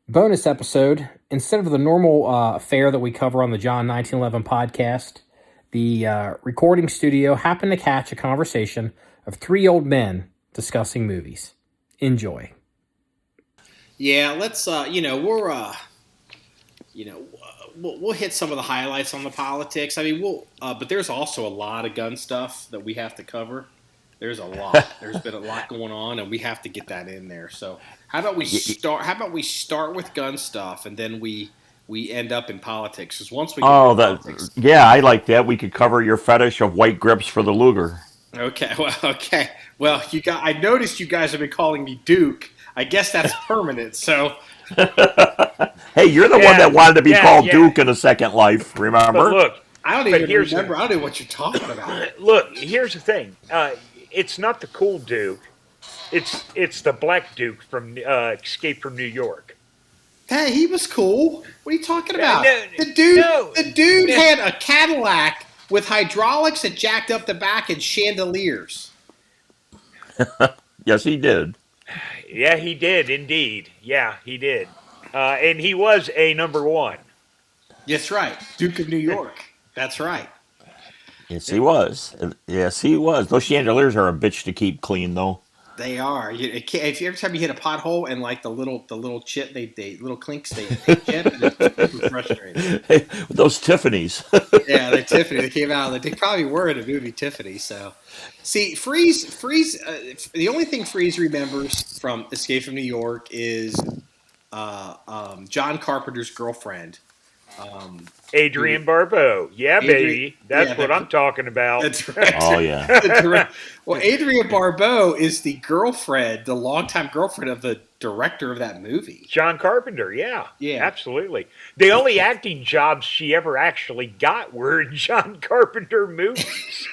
Bonus episode. Instead of the normal fare that we cover on the John 1911 podcast, the recording studio happened to catch a conversation of three old men discussing movies. Enjoy. Yeah, let's. We'll hit some of the highlights on the politics. I mean, but there's also a lot of gun stuff that we have to cover. There's a lot. There's been a lot going on, and we have to get that in there. So how about we start? How about we start with gun stuff, and then we end up in politics? Because once we get into politics, I like that. We could cover your fetish of white grips for the Luger. okay, well, you got. I noticed you guys have been calling me Duke. I guess that's permanent. So. Hey, you're the one that wanted to be called Duke in a second life, remember? But look, I don't even remember. I don't know what you're talking about. Look, here's the thing. It's not the cool Duke. It's the Black Duke from Escape from New York. Hey, he was cool. What are you talking about? No, the dude had a Cadillac with hydraulics that jacked up the back and chandeliers. Yes, he did. Yeah, he did indeed. Yeah, he did. And he was a number one. That's right. Duke of New York. That's right. Yes, he was. Yes, he was. Those chandeliers are a bitch to keep clean, though. They are. If every time you hit a pothole and like the little chip, they little clinks, they chip, and it's frustrating. Hey, those Tiffany's. Yeah, they're Tiffany. They came out. They probably were in a movie Tiffany. So, see, Freeze. The only thing Freeze remembers from Escape from New York is John Carpenter's girlfriend. Adrian Barbeau. Yeah, baby. That's what I'm talking about. That's right. Oh, yeah. Well, Adrian Barbeau is the girlfriend, the longtime girlfriend of the director of that movie. John Carpenter, yeah. Yeah. Absolutely. The only acting jobs she ever actually got were in John Carpenter movies.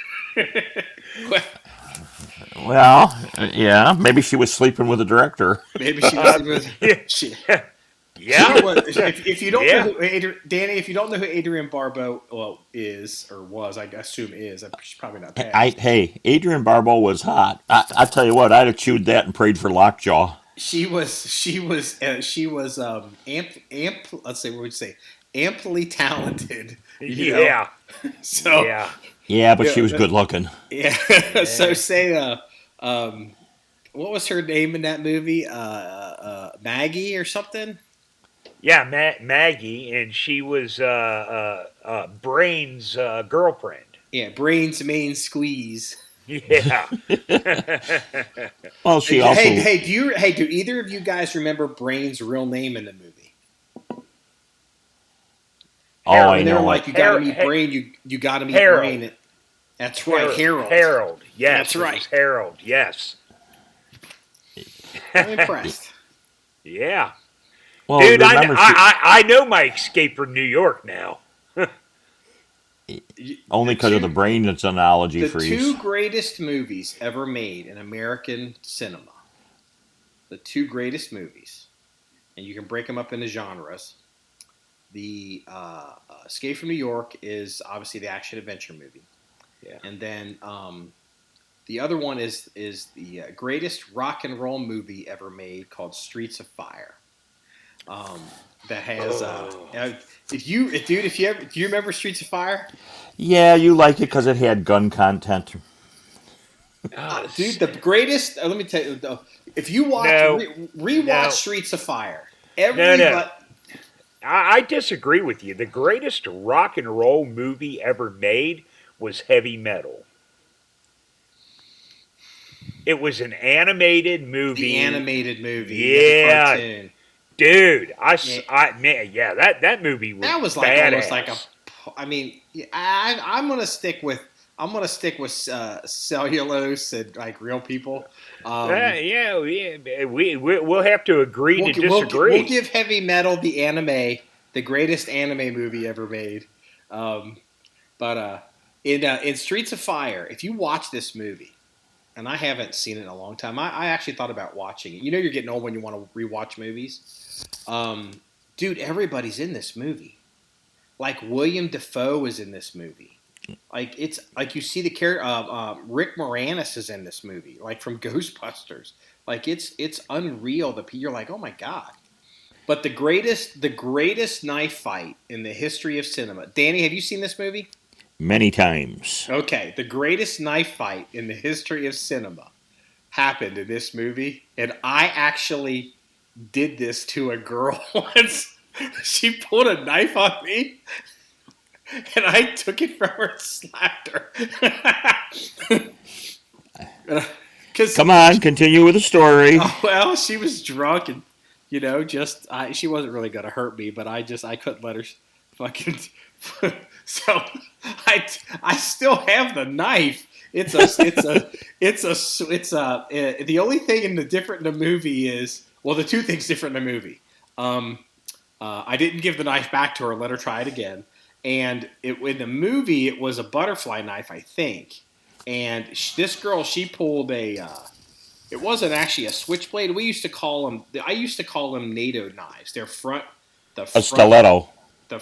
Well, yeah, maybe she was sleeping with the director. Maybe she was. Yeah. If you don't know who Danny, if you don't know who Adrian Barbeau is or was, I assume is. She's probably not passed. Hey, Adrian Barbeau was hot. I tell you what, I'd have chewed that and prayed for lockjaw. She was let's say what would you say, amply talented. Yeah. So yeah, but she was good looking. Yeah. So say what was her name in that movie? Maggie or something. Yeah, Maggie, and she was Brain's girlfriend. Yeah, Brain's main squeeze. Yeah. Well, she also. Do either of you guys remember Brain's real name in the movie? Oh, I know. Like, you got to meet Brain. You got to meet Brain. That's right, Harold. Harold. Yes, that's right. Harold. Yes. I'm impressed. Yeah. Well, dude, I know my Escape from New York now. Only because of the brain that's analogy The Freeze. two greatest movies ever made in American cinema. The two greatest movies. And you can break them up into genres. The Escape from New York is obviously the action-adventure movie. Yeah. And then the other one is the greatest rock and roll movie ever made called Streets of Fire. That has do you remember Streets of Fire? Yeah, you like it because it had gun content. Dude, the greatest. Let me tell you, if you watch rewatch Streets of Fire, I disagree with you. The greatest rock and roll movie ever made was Heavy Metal. It was an animated movie. The animated movie. Yeah. The cartoon. Dude, that movie was that was like badass. almost like a. I mean, I'm gonna stick with cellulose and like real people. We'll have to agree to disagree. We'll give Heavy Metal the anime, the greatest anime movie ever made. But in Streets of Fire, if you watch this movie, and I haven't seen it in a long time, I actually thought about watching it. You know, you're getting old when you want to rewatch movies. Dude, everybody's in this movie. Like William Dafoe is in this movie. Like it's like you see the character. Rick Moranis is in this movie, like from Ghostbusters. Like it's unreal. You're like, oh my god. But the greatest knife fight in the history of cinema. Danny, have you seen this movie? Many times. Okay, the greatest knife fight in the history of cinema happened in this movie, and I actually did this to a girl once. She pulled a knife on me, and I took it from her and slapped her. Come on, continue with the story. Well, she was drunk and she wasn't really gonna hurt me, but I couldn't let her fucking. So I still have the knife. The only thing different in the movie is, well, the two things different in the movie. I didn't give the knife back to her and let her try it again. And in the movie, it was a butterfly knife, I think. And this girl, she pulled a. It wasn't actually a switchblade. I used to call them NATO knives. They're a stiletto. The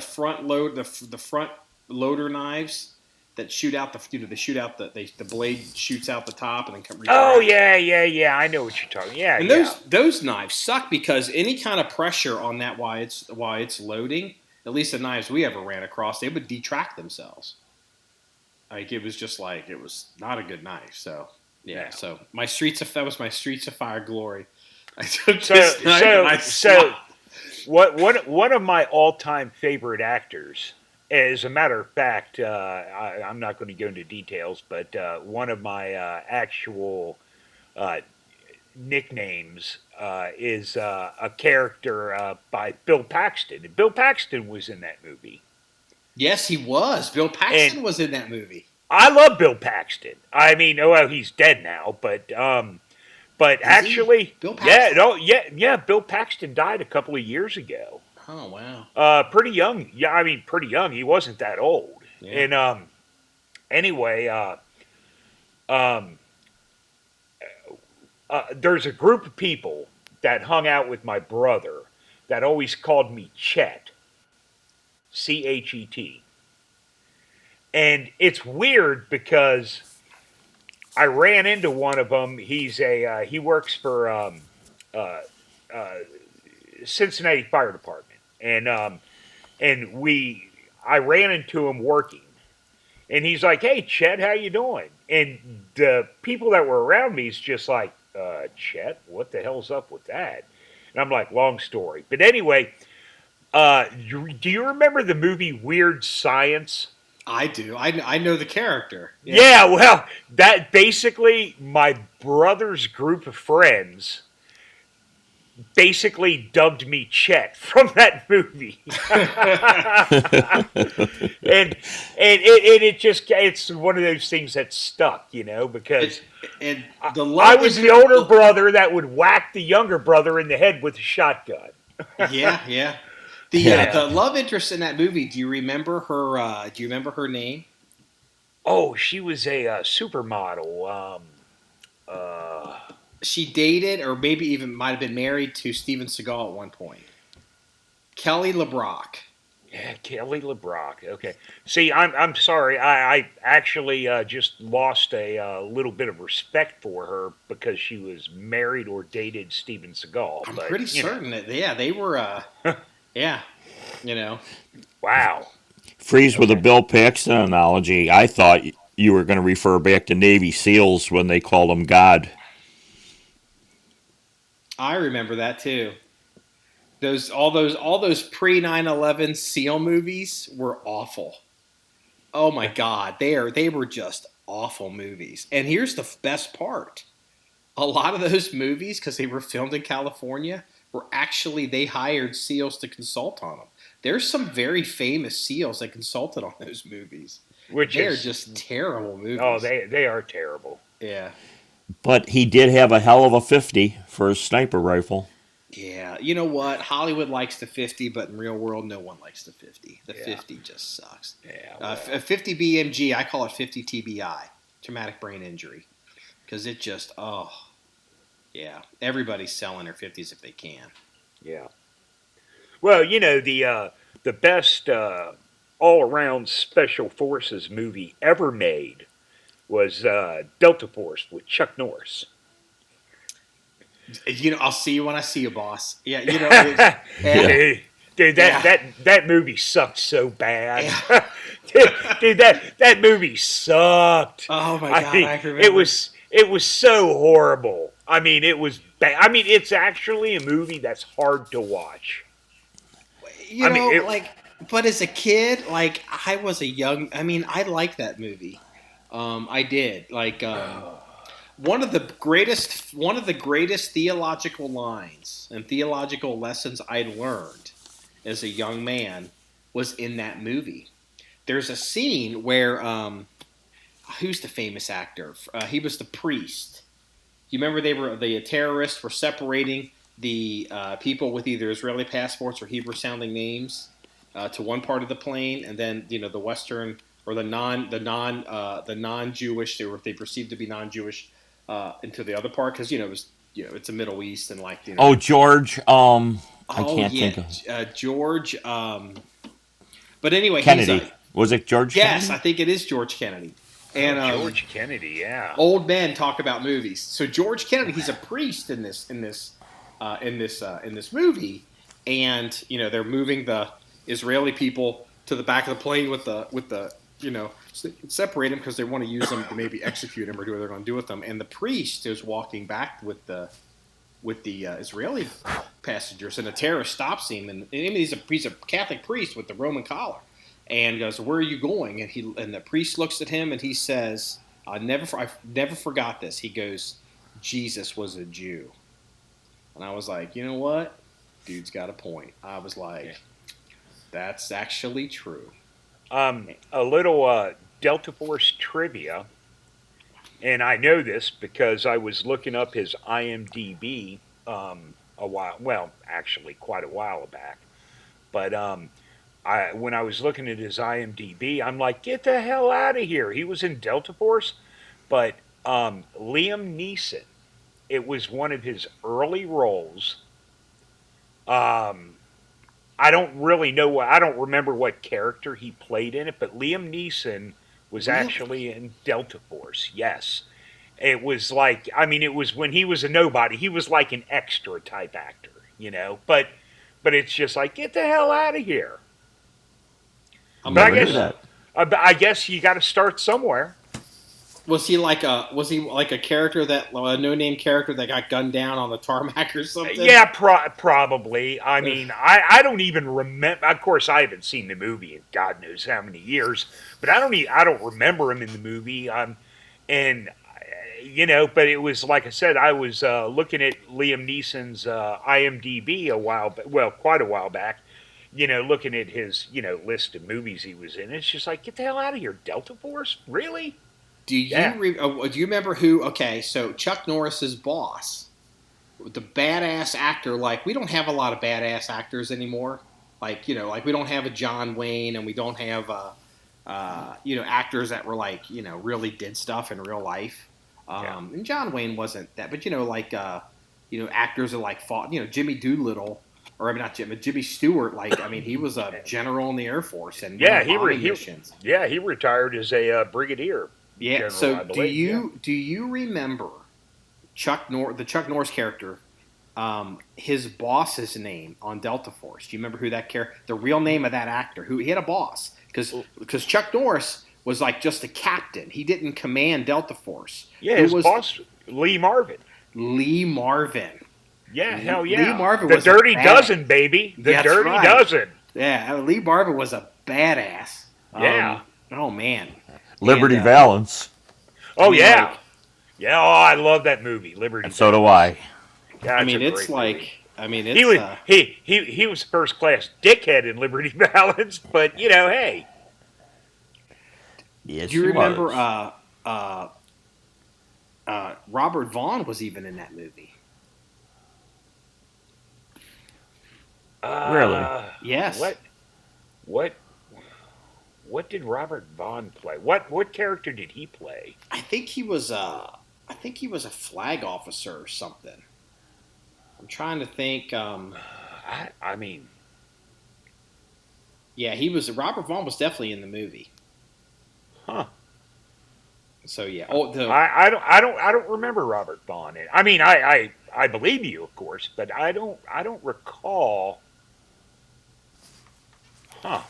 front loader knives that shoot out the blade shoots out the top and then come. Oh yeah. I know what you're talking. Yeah, and those knives suck because any kind of pressure on that while it's loading, at least the knives we ever ran across, they would detract themselves. Like it was not a good knife. So yeah. So that was my Streets of Fire glory. I took this knife and I slapped. One of my all-time favorite actors, as a matter of fact, I'm not going to go into details, but one of my actual nicknames is a character by Bill Paxton. And Bill Paxton was in that movie. Yes, he was. Bill Paxton was in that movie. I love Bill Paxton. I mean, well, he's dead now, but actually, Bill Paxton? Bill Paxton died a couple of years ago. Oh wow. Pretty young. Yeah, I mean, pretty young. He wasn't that old. Yeah. And anyway, there's a group of people that hung out with my brother that always called me Chet. Chet. And it's weird because I ran into one of them. He works for Cincinnati Fire Department, and I ran into him working, and he's like, "Hey, Chet, how you doing?" And the people that were around me is just like, "Chet, what the hell's up with that?" And I'm like, "Long story," but anyway, do you remember the movie Weird Science? I do. I know the character. Yeah, well, that basically my brother's group of friends basically dubbed me Chet from that movie. and it's one of those things that stuck, because I was the older brother that would whack the younger brother in the head with a shotgun. Yeah. The love interest in that movie. Do you remember her? Do you remember her name? Oh, she was a supermodel. She dated, or maybe even might have been married to Steven Seagal at one point. Kelly LeBrock. Yeah, Kelly LeBrock. Okay. See, I'm sorry. I actually just lost a little bit of respect for her because she was married or dated Steven Seagal. I'm pretty certain that they were. Yeah, Wow. Freeze with a Bill Paxton analogy. I thought you were going to refer back to Navy SEALs when they called him God. I remember that too. All those pre 9/11 SEAL movies were awful. Oh my God, they were just awful movies. And here's the best part: a lot of those movies, because they were filmed in California, they hired SEALs to consult on them. There's some very famous SEALs that consulted on those movies. They're just terrible movies. Oh, they are terrible. Yeah. But he did have a hell of a 50 for his sniper rifle. Yeah. You know what? Hollywood likes the 50, but in real world, no one likes the 50. The 50 just sucks. Yeah. A 50 BMG, I call it 50 TBI, traumatic brain injury, because it just, yeah, everybody's selling their 50s if they can. Yeah. Well, the best all-around special forces movie ever made was Delta Force with Chuck Norris. I'll see you when I see you, boss. Yeah, yeah, Dude, yeah. that movie sucked so bad. Yeah. Dude, that movie sucked. Oh my I God, mean, I remember. it was so horrible. I mean, it was bad. I mean, it's actually a movie that's hard to watch. I mean, it, Like, but as a kid, like I was a young. I mean, I liked that movie. I did. Like, one of the greatest theological lines and theological lessons I learned as a young man was in that movie. There's a scene where who's the famous actor? He was the priest. You remember the terrorists were separating the people with either Israeli passports or Hebrew sounding names to one part of the plane, and then the Western or the non Jewish they perceived to be non Jewish into the other part because it was it's a Middle East and like Oh, George. I oh can't yeah think of George but anyway he's Kennedy. Was it George yes I Kennedy? think it is George Kennedy and George Kennedy, yeah. old men talk about movies. So George Kennedy, he's a priest in this movie, and they're moving the Israeli people to the back of the plane with the separate them because they want to use them to maybe execute him or do what they're going to do with them. And the priest is walking back with the Israeli passengers, and the terrorist stops him, and he's a Catholic priest with the Roman collar, and goes, "Where are you going?" And the priest looks at him and he says, I've never forgot this. He goes, "Jesus was a Jew," and I was like, you know what, dude's got a point. I was like, that's actually true. A little Delta Force trivia, and I know this because I was looking up his IMDb actually quite a while back. But when I was looking at his IMDb, I'm like, get the hell out of here. He was in Delta Force, but Liam Neeson, it was one of his early roles. I don't really know. I don't remember what character he played in it, but Liam Neeson was Really? actually in Delta Force. Yes, it was like, I mean, it was when he was a nobody. He was like an extra type actor, but it's just like, get the hell out of here. I'm But I Never looking knew it guess that. up. I guess you got to start somewhere. Was he like a character that a no name character that got gunned down on the tarmac or something? Yeah, probably. I mean, I don't even remember. Of course, I haven't seen the movie in God knows how many years, but I don't remember him in the movie. And but it was like I said, I was looking at Liam Neeson's IMDb quite a while back. Looking at his list of movies he was in. It's just like, get the hell out of here, Delta Force, really? Yeah. Do you remember who? Okay, so Chuck Norris's boss, the badass actor. Like we don't have a lot of badass actors anymore. Like we don't have a John Wayne, and we don't have actors that were like really did stuff in real life. Yeah. And John Wayne wasn't that, but actors that like fought. Jimmy Doolittle, or I mean not Jimmy, but Jimmy Stewart. Like I mean, he was a general in the Air Force and Yeah, bombing missions. he retired as a brigadier Yeah. general, So I do believe. Yeah. you remember the Chuck Norris character? His boss's name on Delta Force. Do you remember who that character? The real name of that actor? Who he had a boss because Chuck Norris was like just a captain. He didn't command Delta Force. Yeah, Who his was boss, Lee Marvin. Lee Marvin? Yeah, hell Lee yeah. Marvin The was a Dirty bad. Dozen, baby. The That's Dirty right. Dozen. Yeah, Lee Marvin was a badass. Yeah. Oh man. Liberty And Valance. I Oh, mean, yeah. like, Yeah, oh, I love that movie, Liberty And so do Valance. I. Yeah, I it's a mean, it's great movie. like, I mean, He it's. was he was first class dickhead in Liberty Valance, but hey. Yes, Do you he remember? was. Robert Vaughn was even in that movie. Really? Yes. What what did Robert Vaughn play? What character did he play? I think he was. I think he was a flag officer or something. I'm trying to think. I mean, Yeah, he was. Robert Vaughn was definitely in the movie. huh. So yeah. Oh, I don't remember Robert Vaughn. I mean, I I believe you, of course, but I don't recall. Huh.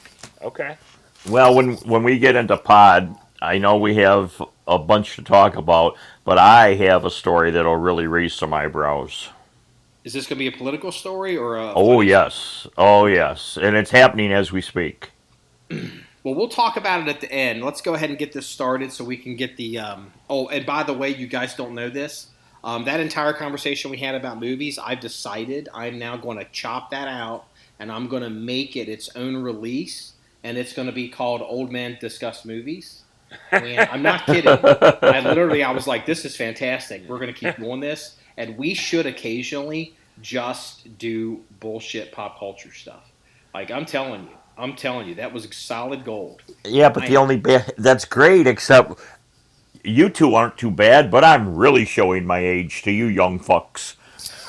Okay. Well, when we get into pod, I know we have a bunch to talk about, but I have a story that'll really raise some eyebrows. Is this going to be a political story or a Oh funny story? yes, oh Okay. yes, and it's happening as we speak. Well, we'll talk about it at the end. Let's go ahead and get this started so we can get the. Oh, and by the way, you guys don't know this. That entire conversation we had about movies, I've decided I'm now going to chop that out and I'm going to make it its own release, and it's going to be called Old Men Discuss Movies. And I'm not kidding. I was like, this is fantastic. We're going to keep doing this, and we should occasionally just do bullshit pop culture stuff. Like I'm telling you, that was solid gold. Yeah, but I the am. only that's great, except you two aren't too bad, but I'm really showing my age to you young fucks.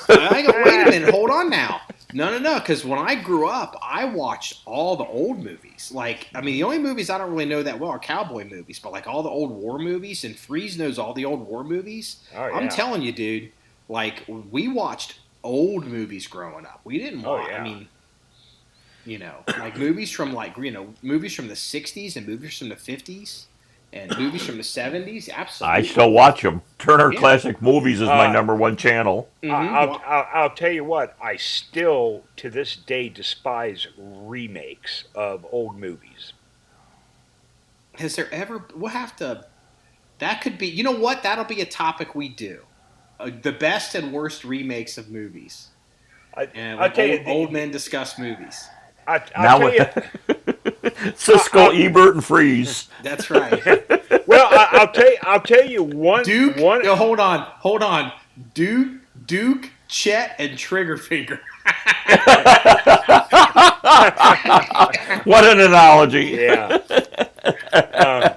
I go. Wait a minute. Hold on now. No, no, no. Because when I grew up, I watched all the old movies. Like, I mean, the only movies I don't really know that well are cowboy movies, but like all the old war movies, and Freeze knows all the old war movies. Oh I'm yeah. telling you, dude. Like, we watched old movies growing up. We didn't Oh watch. I yeah. mean, like movies from movies from the '60s and movies from the '50s and movies from the '70s. I still Absolutely. watch them. Turner Yeah. Classic Movies is my Uh, number 1 channel. Mm-hmm. I'll tell you what. I still to this day despise remakes of old movies. Has there ever? We'll have to. That could be. You know what? That'll be a topic we do. The best and worst remakes of movies, I and I'll when tell you. old men discuss movies. I'll tell Now, you. Cisco, I, Ebert, and Freeze. That's right. well, I'll tell you one Duke. one. No, hold on. Duke, Chet, and Triggerfinger. What an analogy. Yeah. Um,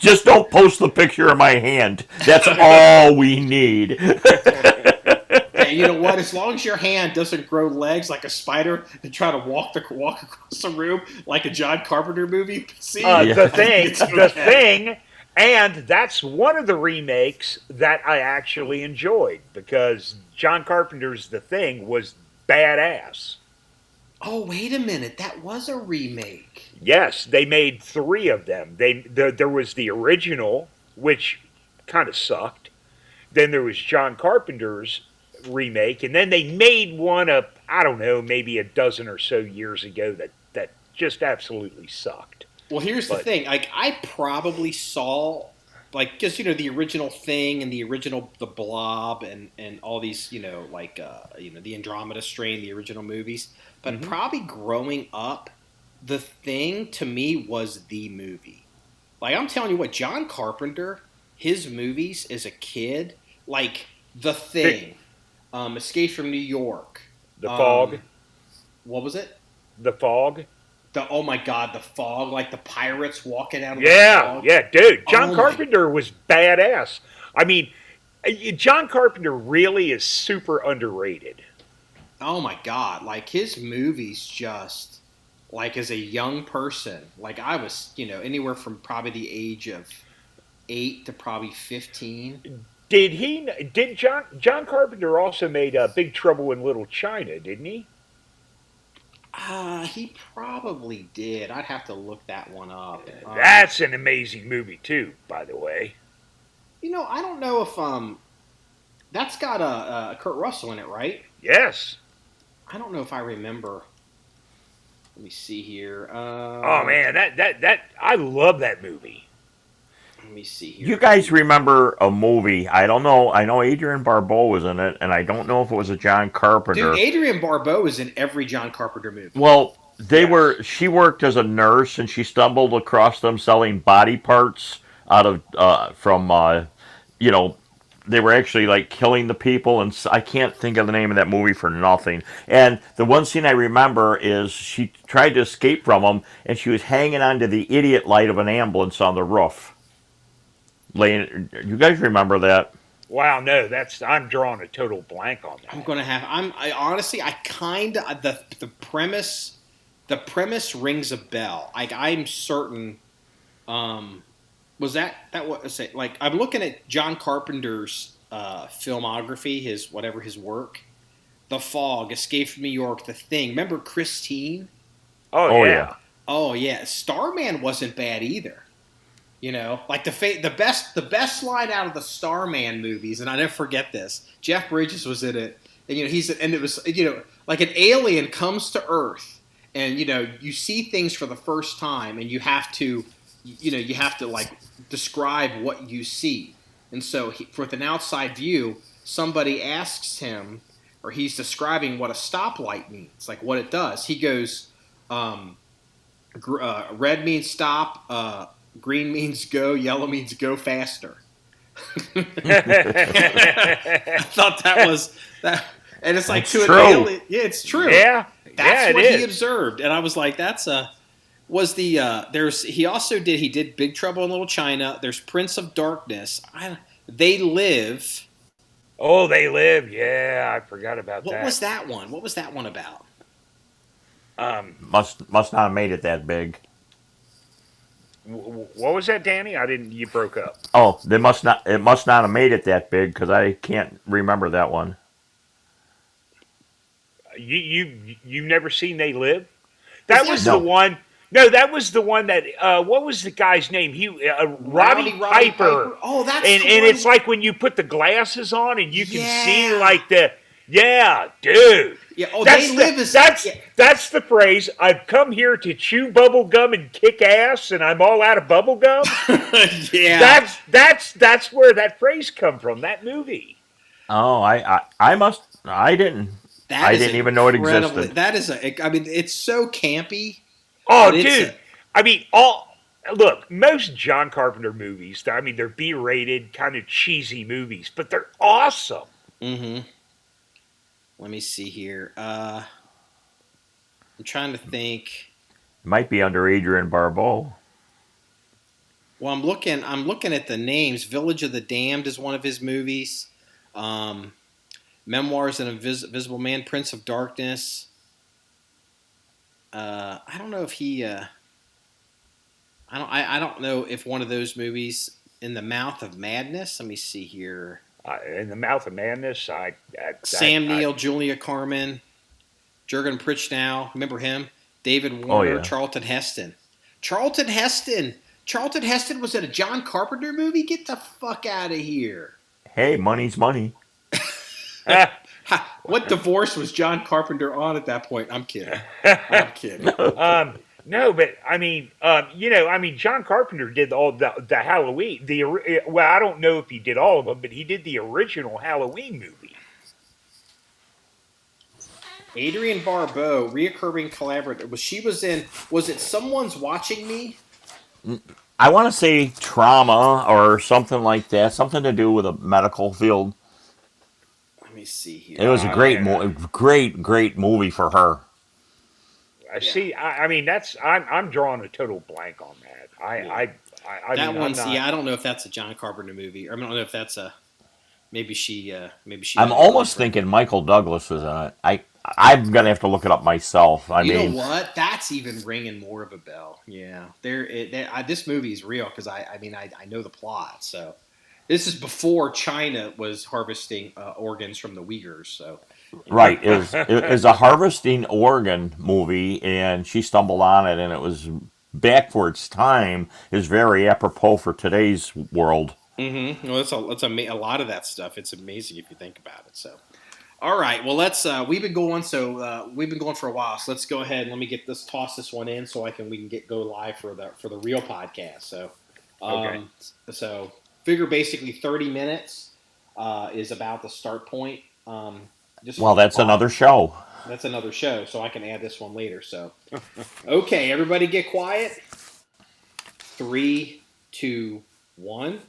Just don't post the picture of my hand. That's all we need. Hey, you know what? As long as your hand doesn't grow legs like a spider and try to walk across the room like a John Carpenter movie, see, Yeah. the I think thing, it's the okay. thing, and that's one of the remakes that I actually enjoyed because John Carpenter's The Thing was badass. Oh, wait a minute. That was a remake. Yes, they made three of them. There was the original, which kind of sucked. Then there was John Carpenter's remake, and then they made one I don't know, maybe a dozen or so years ago that just absolutely sucked. Well, here's the But thing. Like, I probably saw, like, because the original Thing and the original The Blob and all these, the Andromeda Strain, the original movies. But mhm. probably growing up, The Thing to me was the movie. Like, I'm telling you what, John Carpenter, his movies as a kid, like The Thing, Escape from New York, The Fog, um, what was it? The Fog. Oh my God, the fog, like the pirates walking out of the Yeah, fog. yeah, dude. John Oh my, Carpenter was badass. I mean, John Carpenter really is super underrated. oh my God, like his movies just like as a young person, like I was, anywhere from probably the age of 8 to probably 15. Did John Carpenter also made Big Trouble in Little China, didn't he? He probably did. I'd have to look that one up. That's an amazing movie too, by the way. I don't know if that's got a Kurt Russell in it, right? Yes. I don't know if I remember. Let me see here. Oh man, that I love that movie. Let me see You here. guys remember a movie? I don't know. I know Adrian Barbeau was in it, and I don't know if it was a John Dude, Carpenter. Adrian Barbeau is in every John Carpenter movie. Well, they Yes. were. She worked as a nurse, and she stumbled across them selling body parts out of from you know they were actually like killing the people, and I can't think of the name of that movie for nothing. And the one scene I remember is she tried to escape from them, and she was hanging onto the idiot light of an ambulance on the roof. Laying, you guys remember that? Wow, no, I'm drawing a total blank on I'm that. gonna have. I honestly, I kind of the premise rings a bell. Like I'm certain. Was that what? Say like I'm looking at John Carpenter's filmography, his work. The Fog, Escape from New York, The Thing. Remember Christine? Oh, Oh yeah. yeah. Oh yeah, Starman wasn't bad either. You know, like the best line out of the Starman movies, and I never forget this. Jeff Bridges was in it, and it was like an alien comes to Earth, and you see things for the first time, and you have to like describe what you see, and so with an outside view, somebody asks him, or he's describing what a stoplight means, like what it does. He goes. Red means stop, green means go, yellow means go faster. I thought that was that, and it's like That's to an true. alien. Yeah, it's true. Yeah. That's yeah, what it he is. observed, and I was like, "That's a." Was the there's he did Big Trouble in Little China. There's Prince of Darkness. They Live. Oh, They Live. Yeah, I forgot about What that. was that one? What was that one about? Must not have made it that big. What was that, Danny? I didn't. You broke up. Oh, they must not. It must not have made it that big because I can't remember that one. You never seen They Live? Is That that was No. the one. No, that was the one that. What was the guy's name? Roddy Roddy Piper. Oh, that's And the and one. it's like when you put the glasses on and you can see Yeah. like the. Yeah, dude. Yeah. Oh, That's They the, Live is that's the phrase. I've come here to chew bubble gum and kick ass, and I'm all out of bubble gum. yeah. That's where that phrase come from. That movie. Oh, I must. I didn't. That I is didn't even know it incredibly- existed. That is I mean, it's so campy. Oh, But it's dude. I mean, look, most John Carpenter movies. I mean, they're B-rated, kind of cheesy movies, but they're awesome. Mm-hmm. Let me see here. I'm trying to think. Might be under Adrian Barbeau. Well, I'm looking at the names. Village of the Damned is one of his movies. Memoirs of an Invisible Man, Prince of Darkness. I don't know if he. I don't know if one of those movies, In the Mouth of Madness. Let me see here. In the Mouth of Madness, Sam Neill, Julia Carmen, Jurgen Prichnow. Remember him? David Warner, Oh, yeah. Charlton Heston. Charlton Heston was in a John Carpenter movie? Get the fuck out of here. Hey, money's money. What divorce was John Carpenter on at that point? I'm kidding. No, but I mean, John Carpenter did all the Halloween. Well, I don't know if he did all of them, but he did the original Halloween movie. Adrian Barbeau, reoccurring collaborator. Was it Someone's Watching Me? I want to say trauma or something like that. Something to do with a medical field. Let me see here. It was a great, yeah. great movie for her. I see. I mean, I'm drawing a total blank on that. I That mean, one's I'm not, I don't know if that's a John Carpenter movie. I don't know if that's a maybe she. I'm almost thinking Michael Douglas was in it. I'm gonna have to look it up myself. I You mean, know what? That's even ringing more of a bell. Yeah, this movie is real because I know the plot. So this is before China was harvesting organs from the Uyghurs. So right? It was a harvesting organ movie, and she stumbled on it, and it was back for its time. Is very apropos for today's world. Mm-hmm. Well, that's a lot of that stuff. It's amazing if you think about it. So. All right. Well, let's. We've been going for a while. So let's go ahead and toss this one in so we can go live for the real podcast. So, Okay. So figure basically 30 minutes is about the start point. Well, that's another show. That's another show. So I can add this one later. So, okay, everybody, get quiet. 3, 2, 1.